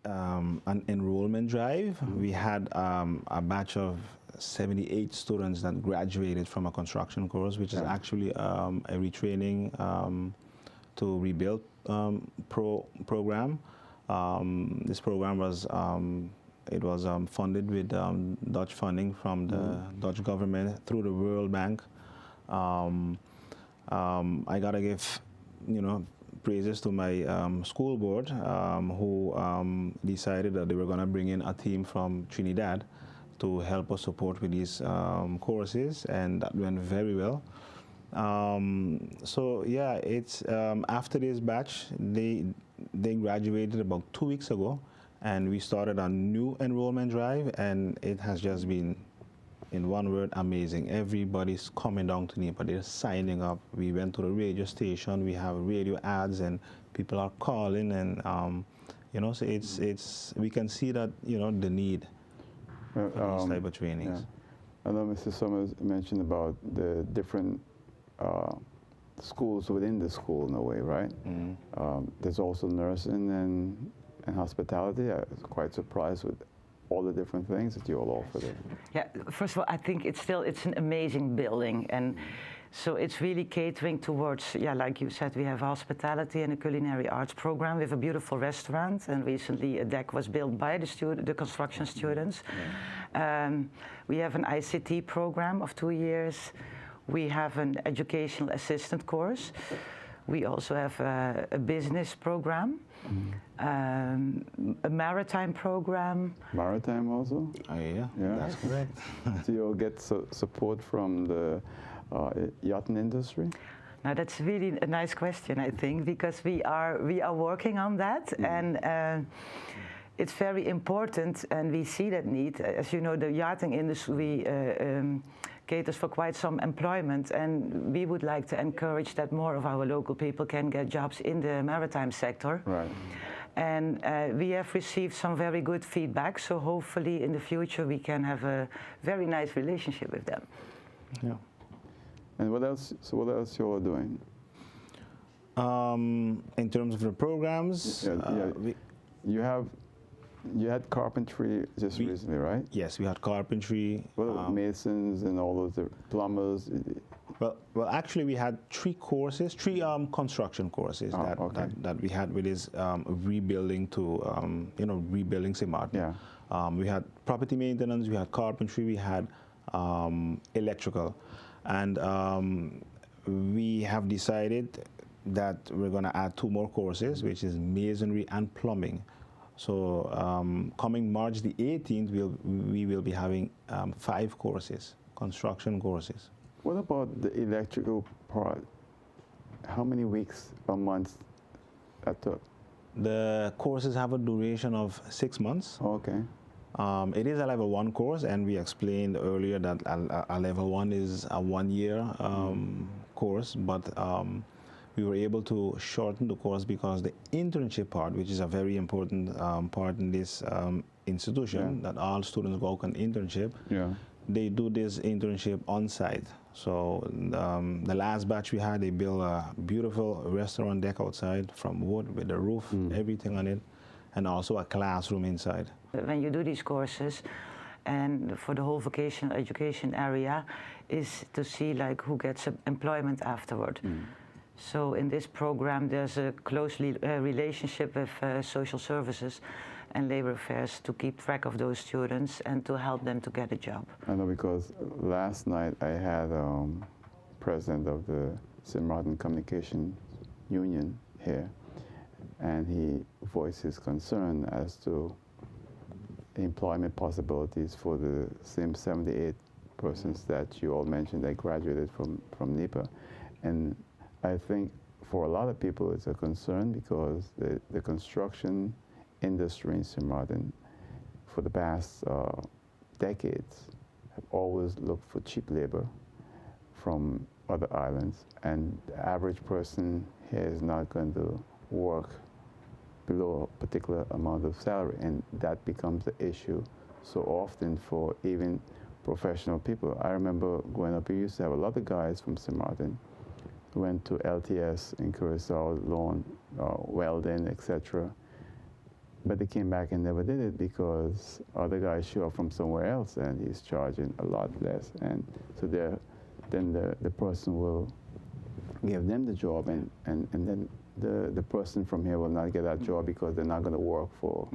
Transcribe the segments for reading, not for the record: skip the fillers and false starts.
an enrollment drive. We had a batch of 78 students that graduated from a construction course, which is actually a retraining to rebuild program. This program was funded with Dutch funding from the Dutch government through the World Bank. I gotta give, praises to my school board who decided that they were gonna bring in a team from Trinidad to help us support with these courses, and that went very well. So yeah, it's after this batch, they graduated about 2 weeks ago, and we started a new enrollment drive, and it has just been, in one word, amazing. Everybody's coming down to NIPA. They're signing up. We went to the radio station. We have radio ads, and people are calling, and so it's we can see that the need for these type of trainings. Yeah. I know Mr. Summers mentioned about the different schools within the school in a way, right? There's also nursing and hospitality. I was quite surprised with all the different things that you all offer there. Yeah, first of all, I think it's an amazing building, and so it's really catering towards, like you said, we have hospitality and a culinary arts program. We have a beautiful restaurant, and recently a deck was built by the construction students. We have an ICT program of 2 years. We have an educational assistant course. We also have a business program, a maritime program. Maritime also? Yeah, that's correct. So you'll get support from the yachting industry? Now that's really a nice question, I think, because we are working on that, and it's very important, and we see that need. As you know, the yachting industry caters for quite some employment, and we would like to encourage that more of our local people can get jobs in the maritime sector. Right. And we have received some very good feedback, so hopefully in the future we can have a very nice relationship with them. Yeah. And what else? So what else you're doing? In terms of the programs, you had carpentry just recently, right? Yes, we had carpentry. What about masons and all those plumbers? Well, actually, we had three construction courses that we had with this rebuilding to rebuilding St. Maarten. Yeah. We had property maintenance, we had carpentry, we had electrical, and we have decided that we're going to add 2 more courses, which is masonry and plumbing. So coming March the 18th, we will be having 5 courses, construction courses. What about the electrical part? How many weeks or months that took? The courses have a duration of 6 months. Okay. It is a level 1 course, and we explained earlier that a level 1 is a 1-year course, but we were able to shorten the course because the internship part, which is a very important part in this institution, that all students go on internship, they do this internship on site. So the last batch we had, they built a beautiful restaurant deck outside from wood with the roof, everything on it, and also a classroom inside. When you do these courses, and for the whole vocational education area, is to see like who gets employment afterward. So in this program, there's a close relationship with social services and labor affairs to keep track of those students and to help them to get a job. I know, because last night I had president of the St. Maarten Communication Union here, and he voiced his concern as to employment possibilities for the same 78 persons that you all mentioned that graduated from NIPA. And I think for a lot of people it's a concern because the construction industry in St. Maarten for the past decades have always looked for cheap labor from other islands, and the average person here is not going to work below a particular amount of salary, and that becomes the issue so often for even professional people. I remember growing up, we used to have a lot of guys from St. Maarten who went to LTS in Curacao, Lawn, welding, etc. but they came back and never did it because other guys show up from somewhere else and he's charging a lot less. And so then the person will give them the job, and then the person from here will not get that job because they're not going to work for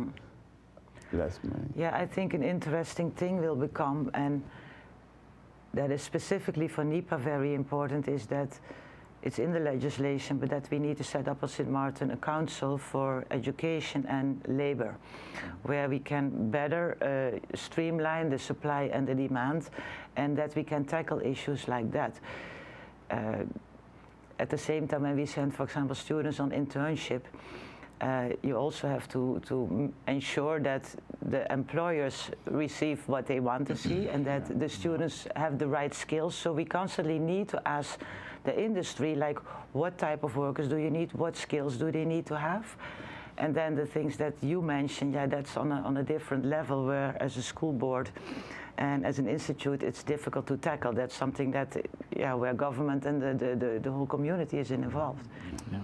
less money. Yeah, I think an interesting thing will become, and that is specifically for NIPA very important, is that it's in the legislation, but that we need to set up at St. Maarten a council for education and labor, where we can better streamline the supply and the demand, and that we can tackle issues like that. At the same time, when we send, for example, students on internship, you also have to ensure that the employers receive what they want to see and that the students have the right skills. So we constantly need to ask the industry, like, what type of workers do you need? What skills do they need to have? And then the things that you mentioned, yeah, that's on a different level, where as a school board and as an institute, it's difficult to tackle. That's something that, yeah, where government and the whole community is involved. Yeah.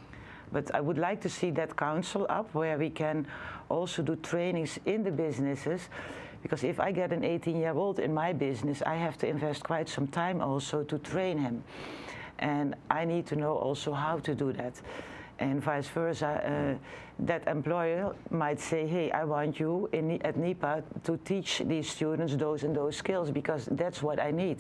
But I would like to see that council up where we can also do trainings in the businesses, because if I get an 18-year-old in my business, I have to invest quite some time also to train him. And I need to know also how to do that. And vice versa, that employer might say, hey, I want you at NIPA to teach these students those and those skills because that's what I need.